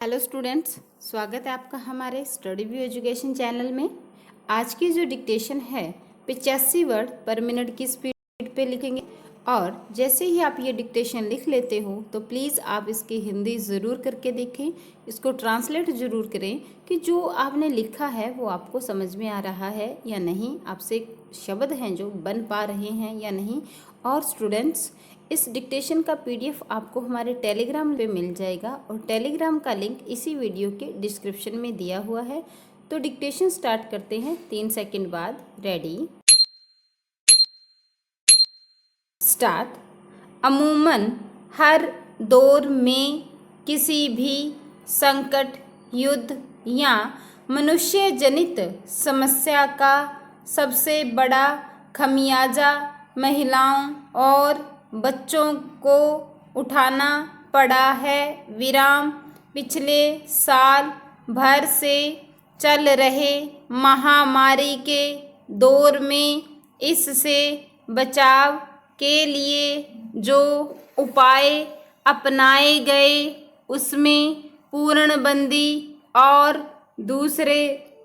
Hello students, स्वागत है आपका हमारे स्टडी व्यू एजुकेशन चैनल में। आज की जो डिक्टेशन है 85 वर्ड पर मिनट की स्पीड पे लिखेंगे और जैसे ही आप ये डिक्टेशन लिख लेते हो तो प्लीज़ आप इसकी हिंदी ज़रूर करके देखें, इसको ट्रांसलेट ज़रूर करें कि जो आपने लिखा है वो आपको समझ में आ रहा है या नहीं, आपसे शब्द हैं जो बन पा रहे हैं या नहीं। और स्टूडेंट्स, इस डिक्टेशन का पीडीएफ आपको हमारे टेलीग्राम पे मिल जाएगा और टेलीग्राम का लिंक इसी वीडियो के डिस्क्रिप्शन में दिया हुआ है। तो डिक्टेशन स्टार्ट करते हैं 3 सेकंड बाद। Ready, start. अमूमन हर दौर में किसी भी संकट, युद्ध या मनुष्य जनित समस्या का सबसे बड़ा खमियाजा महिलाओं और बच्चों को उठाना पड़ा है। विराम। पिछले साल भर से चल रहे महामारी के दौर में इससे बचाव के लिए जो उपाय अपनाए गए उसमें पूर्णबंदी और दूसरे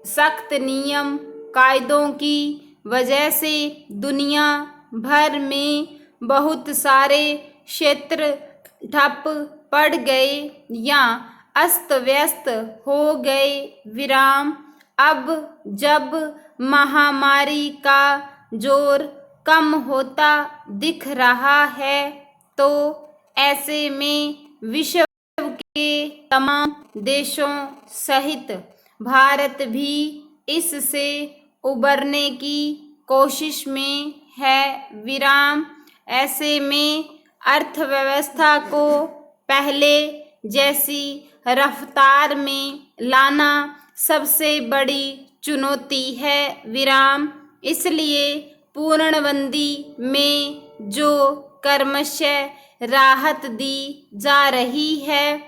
सख्त नियम कायदों की वजह से दुनिया भर में बहुत सारे क्षेत्र ठप पड़ गए या अस्त व्यस्त हो गए। विराम। अब जब महामारी का जोर कम होता दिख रहा है तो ऐसे में विश्व के तमाम देशों सहित भारत भी इससे उबरने की कोशिश में है। विराम। ऐसे में अर्थव्यवस्था को पहले जैसी रफ्तार में लाना सबसे बड़ी चुनौती है। विराम। इसलिए पूर्णबंदी में जो क्रमशः राहत दी जा रही है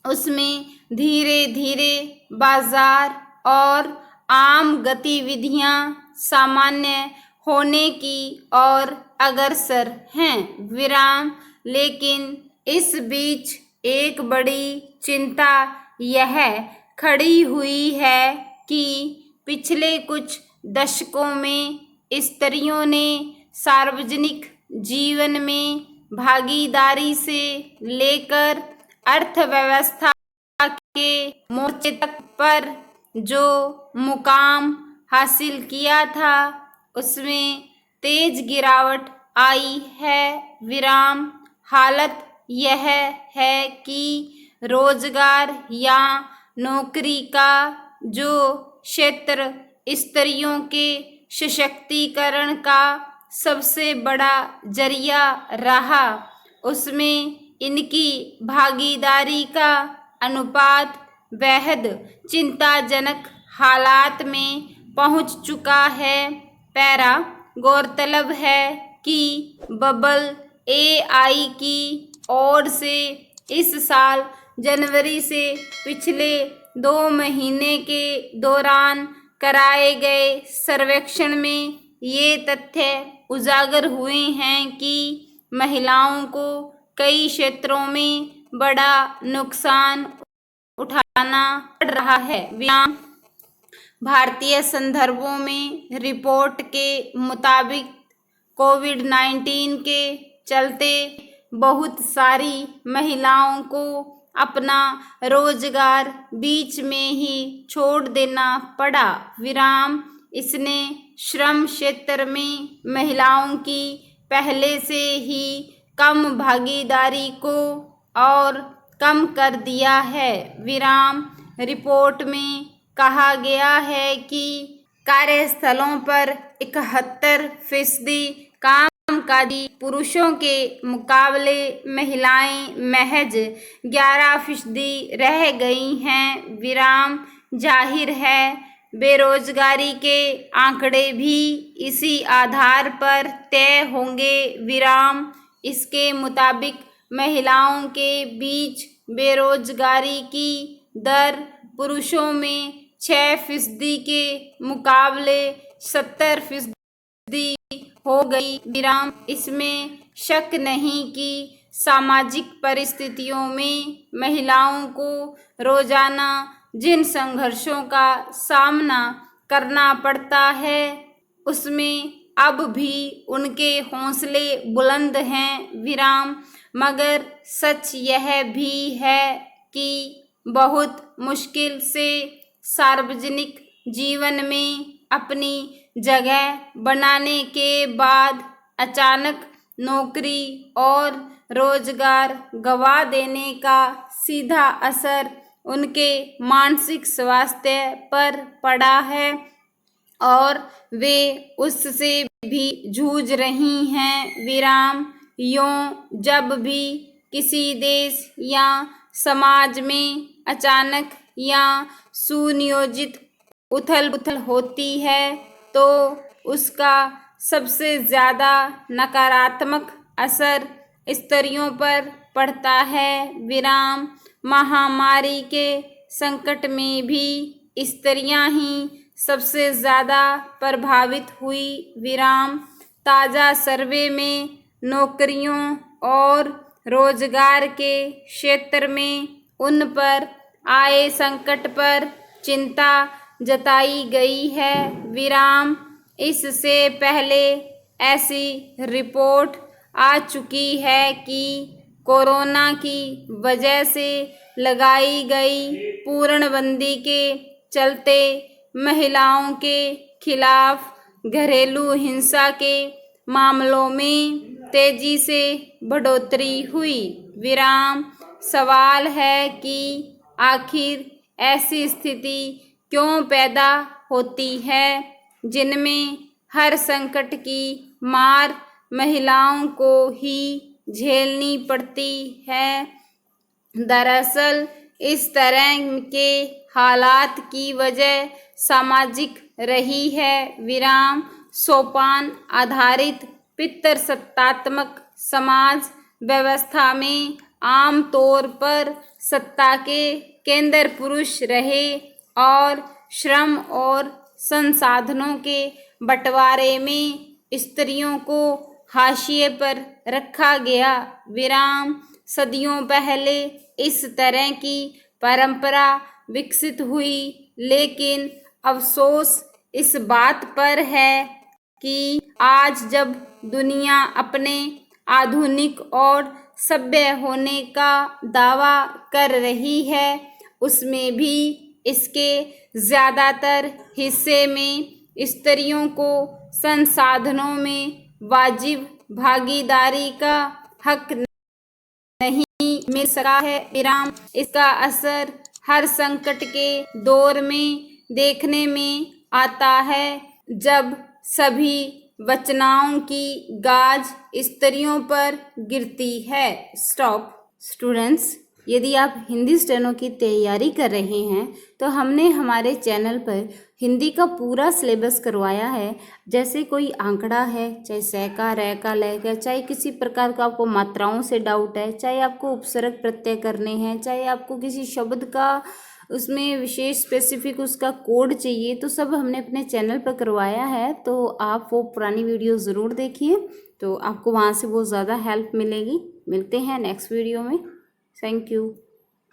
उसमें धीरे धीरे बाजार और आम गतिविधियां सामान्य होने की ओर अग्रसर हैं। विराम। लेकिन इस बीच एक बड़ी चिंता यह खड़ी हुई है कि पिछले कुछ दशकों में स्त्रियों ने सार्वजनिक जीवन में भागीदारी से लेकर अर्थव्यवस्था के मोर्चे तक पर जो मुकाम हासिल किया था उसमें तेज गिरावट आई है। विराम। हालत यह है कि रोजगार या नौकरी का जो क्षेत्र स्त्रियों के सशक्तिकरण का सबसे बड़ा जरिया रहा उसमें इनकी भागीदारी का अनुपात बेहद चिंताजनक हालात में पहुंच चुका है। पैरा। गौरतलब है कि बबल एआई की ओर से इस साल जनवरी से पिछले 2 महीने के दौरान कराए गए सर्वेक्षण में ये तथ्य उजागर हुए हैं कि महिलाओं को कई क्षेत्रों में बड़ा नुकसान उठाना पड़ रहा है। विराम। भारतीय संदर्भों में रिपोर्ट के मुताबिक कोविड-19 के चलते बहुत सारी महिलाओं को अपना रोजगार बीच में ही छोड़ देना पड़ा। विराम। इसने श्रम क्षेत्र में महिलाओं की पहले से ही कम भागीदारी को और कम कर दिया है। विराम। रिपोर्ट में कहा गया है कि कार्यस्थलों पर 71% कामकाजी पुरुषों के मुकाबले महिलाएं महज 11% रह गई हैं। विराम। जाहिर है बेरोजगारी के आंकड़े भी इसी आधार पर तय होंगे। विराम। इसके मुताबिक महिलाओं के बीच बेरोजगारी की दर पुरुषों में 6% के मुकाबले 70% हो गई। विराम। इसमें शक नहीं कि सामाजिक परिस्थितियों में महिलाओं को रोजाना जिन संघर्षों का सामना करना पड़ता है उसमें अब भी उनके हौसले बुलंद हैं विराम। मगर सच यह भी है कि बहुत मुश्किल से सार्वजनिक जीवन में अपनी जगह बनाने के बाद अचानक नौकरी और रोजगार गंवा देने का सीधा असर उनके मानसिक स्वास्थ्य पर पड़ा है और वे उससे भी जूझ रही हैं विराम। यूं जब भी किसी देश या समाज में अचानक या सुनियोजित उथल पुथल होती है तो उसका सबसे ज़्यादा नकारात्मक असर स्त्रियों पर पड़ता है विराम। महामारी के संकट में भी स्त्रियां ही सबसे ज़्यादा प्रभावित हुई विराम। ताज़ा सर्वे में नौकरियों और रोजगार के क्षेत्र में उन पर आए संकट पर चिंता जताई गई है विराम। इससे पहले ऐसी रिपोर्ट आ चुकी है कि कोरोना की वजह से लगाई गई पूर्णबंदी के चलते महिलाओं के खिलाफ घरेलू हिंसा के मामलों में तेजी से बढ़ोतरी हुई विराम। सवाल है कि आखिर ऐसी स्थिति क्यों पैदा होती है जिनमें हर संकट की मार महिलाओं को ही झेलनी पड़ती है। दरअसल इस तरह के हालात की वजह सामाजिक रही है विराम। सोपान आधारित पितृसत्तात्मक समाज व्यवस्था में आम तौर पर सत्ता के केंद्र पुरुष रहे और श्रम और संसाधनों के बंटवारे में स्त्रियों को हाशिए पर रखा गया विराम। सदियों पहले इस तरह की परंपरा विकसित हुई लेकिन अफसोस इस बात पर है कि आज जब दुनिया अपने आधुनिक और सभ्य होने का दावा कर रही है उसमें भी इसके ज़्यादातर हिस्से में स्त्रियों को संसाधनों में वाजिब भागीदारी का हक नहीं मिल सका है विराम। इसका असर हर संकट के दौर में देखने में आता है जब सभी वचनाओं की गाज स्त्रियों पर गिरती है। स्टॉप। स्टूडेंट्स, यदि आप हिंदी स्टेनो की तैयारी कर रहे हैं तो हमने हमारे चैनल पर हिंदी का पूरा सिलेबस करवाया है। जैसे कोई आंकड़ा है, चाहे सैका रैका लैका, चाहे किसी प्रकार का आपको मात्राओं से डाउट है, चाहे आपको उपसर्ग प्रत्यय करने हैं, चाहे आपको किसी शब्द का उसमें विशेष स्पेसिफिक उसका कोड चाहिए, तो सब हमने अपने चैनल पर करवाया है। तो आप वो पुरानी वीडियो ज़रूर देखिए, तो आपको वहाँ से बहुत ज़्यादा हेल्प मिलेगी। मिलते हैं नेक्स्ट वीडियो में। Thank you.